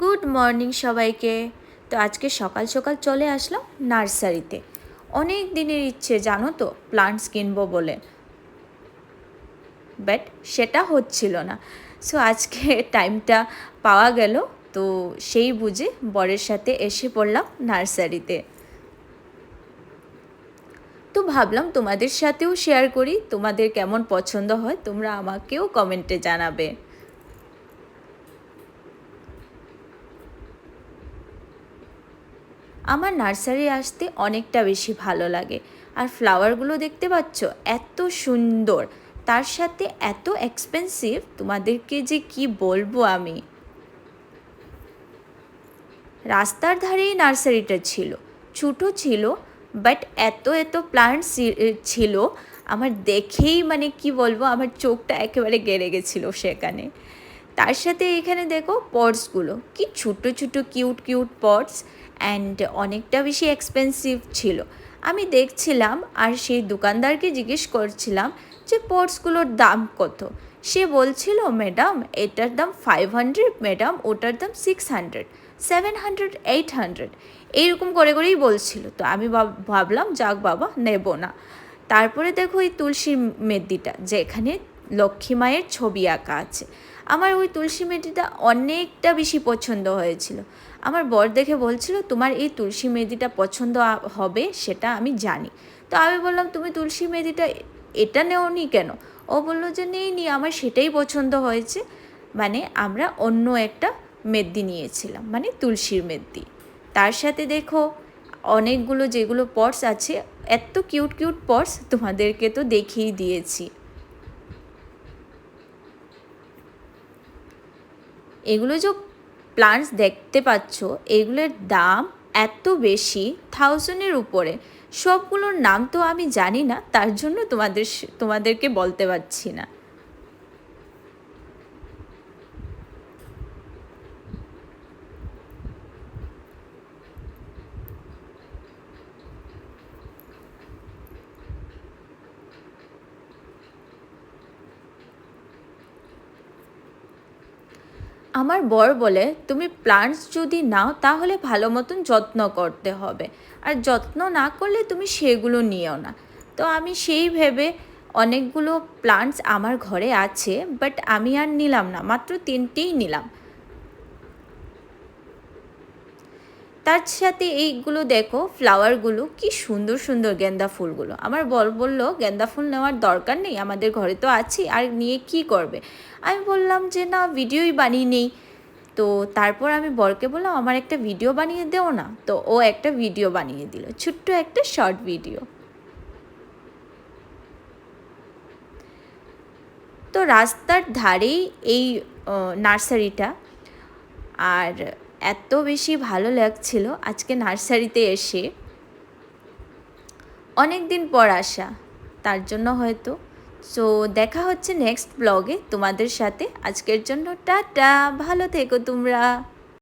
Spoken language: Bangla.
গুড মর্নিং সবাইকে। তো আজকে সকাল সকাল চলে আসলাম নার্সারিতে। অনেক দিনের ইচ্ছে জানো তো, প্লান্টস কিনবো বলে, বাট সেটা হচ্ছিল না। সো আজকে টাইমটা পাওয়া গেল, তো সেই বুঝে বরের সাথে এসে পড়লাম নার্সারিতে। তো ভাবলাম তোমাদের সাথেও শেয়ার করি, তোমাদের কেমন পছন্দ হয় তোমরা আমাকেও কমেন্টে জানাবে। আমার নার্সারি আসতে অনেকটা বেশি ভালো লাগে। আর ফ্লাওয়ারগুলো দেখতে পাচ্ছ এত সুন্দর, তার সাথে এত এক্সপেন্সিভ, তোমাদেরকে যে কি বলবো আমি। রাস্তার ধারেই নার্সারিটা ছিল, ছোটো ছিল, বাট এত এত প্লান্টস ছিল, আমার দেখেই মানে কি বলবো, আমার চোখটা একেবারে গেড়ে গেছিলো সেখানে। তার সাথে এখানে দেখো পটসগুলো কি ছোটো ছোটো কিউট কিউট পটস, অ্যান্ড অনেকটা বেশি এক্সপেন্সিভ ছিল। আমি দেখছিলাম আর সেই দোকানদারকে জিজ্ঞেস করছিলাম যে পটসগুলোর দাম কত। সে বলছিল, ম্যাডাম এটার দাম 500, ম্যাডাম ওটার দাম 600, 700, 800, এইরকম করে করেই বলছিল। তো আমি ভাবলাম যাক বাবা, নেব না। তারপরে দেখো এই তুলসী মেদিটা, যেখানে লক্ষ্মী মায়ের ছবি আঁকা আছে, আমার ওই তুলসী মেদিটা অনেকটা বেশি পছন্দ হয়েছিল। আমার বর দেখে বলছিল, তোমার এই তুলসী মেদিটা পছন্দ হবে সেটা আমি জানি। তো আমি বললাম, তুমি তুলসী মেদিটা এটা নেওনি কেন? ও বললো যে নেই, আমার সেটাই পছন্দ হয়েছে। মানে আমরা অন্য একটা মেদি নিয়েছিলাম, মানে তুলসীর মেদি। তার সাথে দেখো অনেকগুলো যেগুলো পটস আছে, এত কিউট কিউট পটস, তোমাদেরকে তো দেখিয়ে দিয়েছি। এগুলো যে প্লান্টস দেখতে পাচ্ছ, এগুলোর দাম এত বেশি, 1000-এর উপরে। সবগুলোর নাম তো আমি জানি না, তার জন্য তোমাদেরকে বলতে পারছি না। আমার বর বলে, তুমি প্লান্টস যদি নাও তাহলে ভালো মতন যত্ন করতে হবে, আর যত্ন না করলে তুমি সেগুলো নিও না। তো আমি সেই ভেবে অনেকগুলো প্লান্টস আমার ঘরে আছে, বাট আমি আর নিলাম না, মাত্র 3টেই নিলাম। তার সাথে এইগুলো দেখো ফ্লাওয়ারগুলো কি সুন্দর সুন্দর, গেন্দা ফুলগুলো। আমার বর বলল, গেন্দা ফুল নেওয়ার দরকার নেই, আমাদের ঘরে তো আছে, আর নিয়ে কি করবে? আমি বললাম যে না, ভিডিওই বানিয়ে নেই। তো তারপর আমি বরকে বললাম, আমার একটা ভিডিও বানিয়ে দেও না। তো ও একটা ভিডিও বানিয়ে দিল, ছোট্ট একটা শর্ট ভিডিও। তো রাস্তার ধারেই এই নার্সারিটা, আর এত বেশি ভালো লাগছিল আজকে নার্সারিতে এসে, অনেক দিন পর আসা, তার জন্য হয়তো। সো দেখা হচ্ছে নেক্সট ব্লগে তোমাদের সাথে। আজকের জন্য টাটা, ভালো থেকো তোমরা।